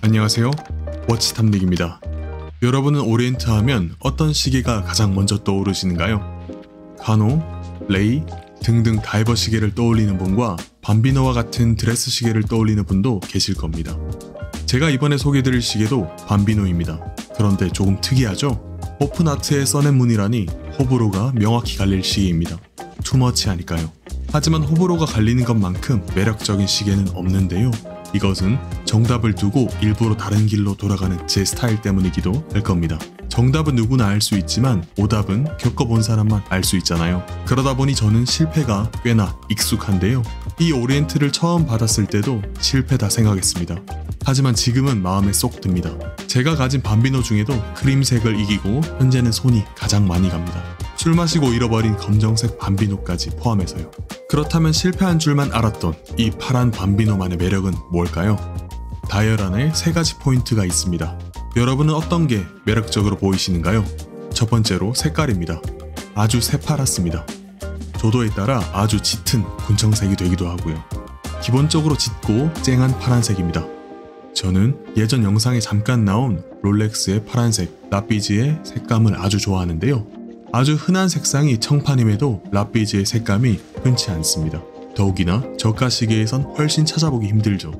안녕하세요. 워치탐닉입니다. 여러분은 오리엔트 하면 어떤 시계가 가장 먼저 떠오르시는가요? 카노, 레이 등등 다이버 시계를 떠올리는 분과 밤비노와 같은 드레스 시계를 떠올리는 분도 계실 겁니다. 제가 이번에 소개드릴 시계도 밤비노입니다. 그런데 조금 특이하죠? 오픈아트의 써낸문이라니 호불호가 명확히 갈릴 시계입니다. 투머치하니까요. 하지만 호불호가 갈리는 것만큼 매력적인 시계는 없는데요. 이것은 정답을 두고 일부러 다른 길로 돌아가는 제 스타일 때문이기도 할 겁니다. 정답은 누구나 알 수 있지만 오답은 겪어본 사람만 알 수 있잖아요. 그러다 보니 저는 실패가 꽤나 익숙한데요. 이 오리엔트를 처음 받았을 때도 실패다 생각했습니다. 하지만 지금은 마음에 쏙 듭니다. 제가 가진 밤비노 중에도 크림색을 이기고 현재는 손이 가장 많이 갑니다. 술 마시고 잃어버린 검정색 밤비노까지 포함해서요. 그렇다면 실패한 줄만 알았던 이 파란 밤비노만의 매력은 뭘까요? 다이얼 안에 3가지 포인트가 있습니다. 여러분은 어떤 게 매력적으로 보이시는가요? 첫 번째로 색깔입니다. 아주 새파랗습니다. 조도에 따라 아주 짙은 군청색이 되기도 하고요. 기본적으로 짙고 쨍한 파란색입니다. 저는 예전 영상에 잠깐 나온 롤렉스의 파란색, 라삐지의 색감을 아주 좋아하는데요. 아주 흔한 색상이 청판임에도 라삐지의 색감이 흔치 않습니다. 더욱이나 저가 시계에선 훨씬 찾아보기 힘들죠.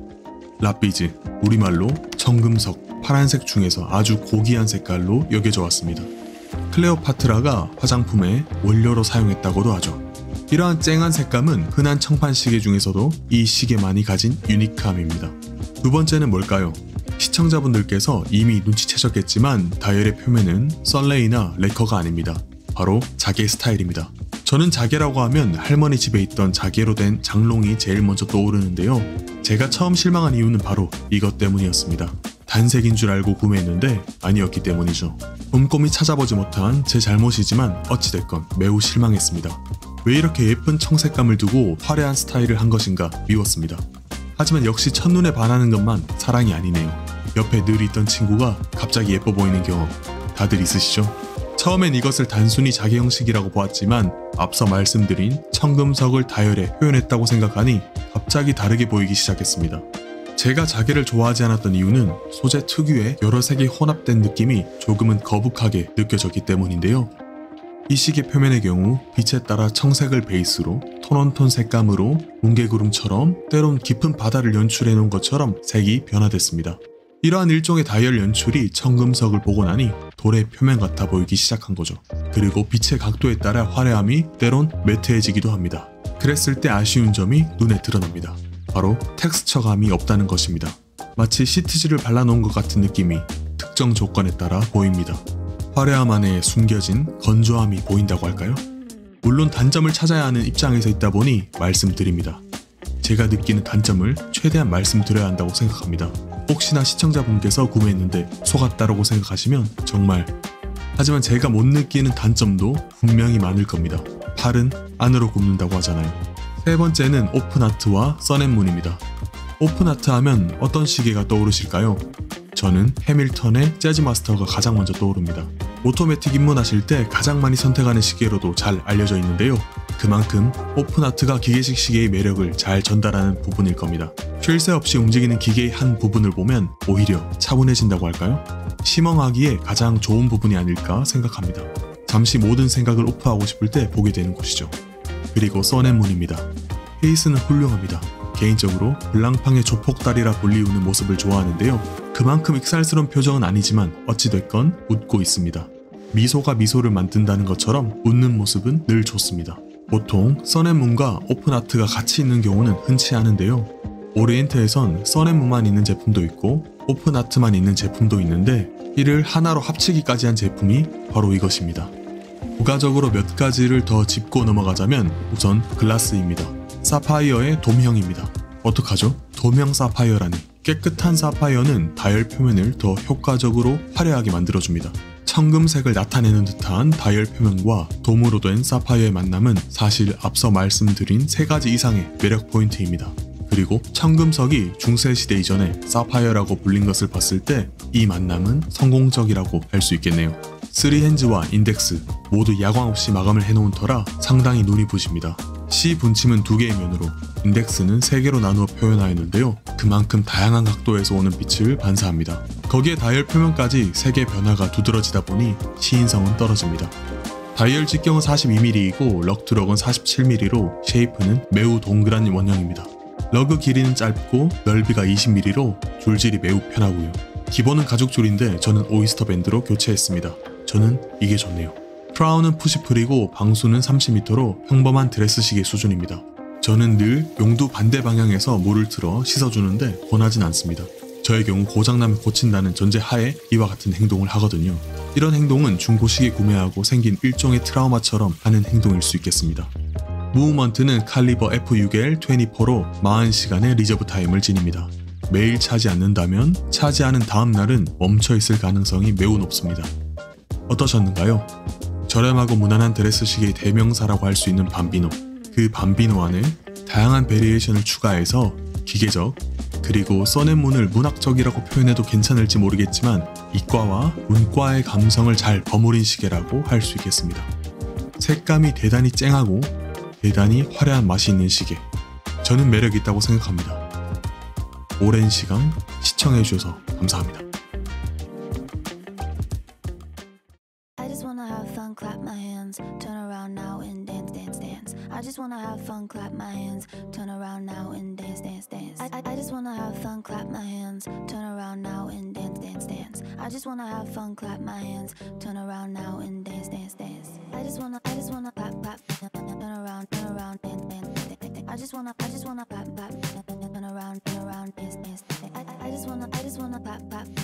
라삐지, 우리말로 청금석, 파란색 중에서 아주 고귀한 색깔로 여겨져 왔습니다. 클레오파트라가 화장품의 원료로 사용했다고도 하죠. 이러한 쨍한 색감은 흔한 청판 시계 중에서도 이 시계만이 가진 유니크함입니다. 두 번째는 뭘까요? 시청자분들께서 이미 눈치채셨겠지만 다이얼의 표면은 썰레이나 레커가 아닙니다. 바로 자개 스타일입니다. 저는 자개라고 하면 할머니 집에 있던 자개로 된 장롱이 제일 먼저 떠오르는데요. 제가 처음 실망한 이유는 바로 이것 때문이었습니다. 단색인 줄 알고 구매했는데 아니었기 때문이죠. 꼼꼼히 찾아보지 못한 제 잘못이지만 어찌됐건 매우 실망했습니다. 왜 이렇게 예쁜 청색감을 두고 화려한 스타일을 한 것인가 미웠습니다. 하지만 역시 첫눈에 반하는 것만 사랑이 아니네요. 옆에 늘 있던 친구가 갑자기 예뻐 보이는 경험 다들 있으시죠? 처음엔 이것을 단순히 자개 형식이라고 보았지만 앞서 말씀드린 청금석을 다이얼에 표현했다고 생각하니 갑자기 다르게 보이기 시작했습니다. 제가 자개를 좋아하지 않았던 이유는 소재 특유의 여러 색이 혼합된 느낌이 조금은 거북하게 느껴졌기 때문인데요. 이 시계 표면의 경우 빛에 따라 청색을 베이스로 톤온톤 색감으로 뭉게구름처럼 때론 깊은 바다를 연출해 놓은 것처럼 색이 변화됐습니다. 이러한 일종의 다이얼 연출이 청금석을 보고 나니 돌의 표면 같아 보이기 시작한 거죠. 그리고 빛의 각도에 따라 화려함이 때론 매트해지기도 합니다. 그랬을 때 아쉬운 점이 눈에 드러납니다. 바로 텍스처감이 없다는 것입니다. 마치 시트지를 발라놓은 것 같은 느낌이 특정 조건에 따라 보입니다. 화려함 안에 숨겨진 건조함이 보인다고 할까요? 물론 단점을 찾아야 하는 입장에서 있다 보니 말씀드립니다. 제가 느끼는 단점을 최대한 말씀드려야 한다고 생각합니다. 혹시나 시청자분께서 구매했는데 속았다라고 생각하시면 정말 하지만 제가 못 느끼는 단점도 분명히 많을 겁니다. 팔은 안으로 굽는다고 하잖아요. 세 번째는 오픈아트와 써낸문입니다. 오픈아트 하면 어떤 시계가 떠오르실까요? 저는 해밀턴의 재즈마스터가 가장 먼저 떠오릅니다. 오토매틱 입문하실 때 가장 많이 선택하는 시계로도 잘 알려져 있는데요. 그만큼 오픈아트가 기계식 시계의 매력을 잘 전달하는 부분일 겁니다. 쉴 새 없이 움직이는 기계의 한 부분을 보면 오히려 차분해진다고 할까요? 심형하기에 가장 좋은 부분이 아닐까 생각합니다. 잠시 모든 생각을 오프하고 싶을 때 보게 되는 곳이죠. 그리고 써낸문입니다. 페이스는 훌륭합니다. 개인적으로 블랑팡의 조폭다리라 불리우는 모습을 좋아하는데요. 그만큼 익살스러운 표정은 아니지만 어찌됐건 웃고 있습니다. 미소가 미소를 만든다는 것처럼 웃는 모습은 늘 좋습니다. 보통 써낸문과 오픈아트가 같이 있는 경우는 흔치 않은데요. 오리엔트에선 써낸문만 있는 제품도 있고 오픈아트만 있는 제품도 있는데 이를 하나로 합치기까지 한 제품이 바로 이것입니다. 부가적으로 몇 가지를 더 짚고 넘어가자면 우선 글라스입니다. 사파이어의 돔형입니다. 어떡하죠? 돔형 사파이어라니. 깨끗한 사파이어는 다이얼 표면을 더 효과적으로 화려하게 만들어줍니다. 청금색을 나타내는 듯한 다이얼 표면과 돔으로 된 사파이어의 만남은 사실 앞서 말씀드린 3가지 이상의 매력 포인트입니다. 그리고 청금석이 중세시대 이전에 사파이어라고 불린 것을 봤을 때 이 만남은 성공적이라고 할 수 있겠네요. 3핸즈와 인덱스 모두 야광 없이 마감을 해놓은 터라 상당히 눈이 부십니다. C 분침은 2개의 면으로, 인덱스는 3개로 나누어 표현하였는데요. 그만큼 다양한 각도에서 오는 빛을 반사합니다. 거기에 다이얼 표면까지 색의 변화가 두드러지다 보니 시인성은 떨어집니다. 다이얼 직경은 42mm이고 럭2럭은 47mm로 쉐이프는 매우 동그란 원형입니다. 러그 길이는 짧고 넓이가 20mm로 줄질이 매우 편하고요. 기본은 가죽줄인데 저는 오이스터 밴드로 교체했습니다. 저는 이게 좋네요. 크라운은 푸시풀이고 방수는 30m로 평범한 드레스 시계 수준입니다. 저는 늘 용두 반대 방향에서 물을 틀어 씻어주는데 권하진 않습니다. 저의 경우 고장나면 고친다는 전제 하에 이와 같은 행동을 하거든요. 이런 행동은 중고시계 구매하고 생긴 일종의 트라우마처럼 하는 행동일 수 있겠습니다. 무브먼트는 칼리버 F6L24로 40시간의 리저브 타임을 지닙니다. 매일 차지 않는다면 차지하는 다음 날은 멈춰 있을 가능성이 매우 높습니다. 어떠셨는가요? 저렴하고 무난한 드레스 시계의 대명사라고 할 수 있는 밤비노. 그 밤비노 안에 다양한 베리에이션을 추가해서 기계적, 그리고 써낸문을 문학적이라고 표현해도 괜찮을지 모르겠지만 이과와 문과의 감성을 잘 버무린 시계라고 할 수 있겠습니다. 색감이 대단히 쨍하고 대단히 화려한 맛이 있는 시계. 저는 매력 있다고 생각합니다. 오랜 시간 시청해주셔서 감사합니다. I just wanna have fun, clap my hands, turn around now and dance, dance, dance. I just wanna have fun, clap my hands, turn around now and dance, dance, dance. I just wanna have fun, clap my hands, turn around now and dance, dance, dance. I just wanna have fun, clap my hands, turn around now and dance, dance, dance. I just wanna clap, clap, turn around, dance, dance, dance. I just wanna clap, clap, turn around, dance, dance, dance. I just wanna clap, clap.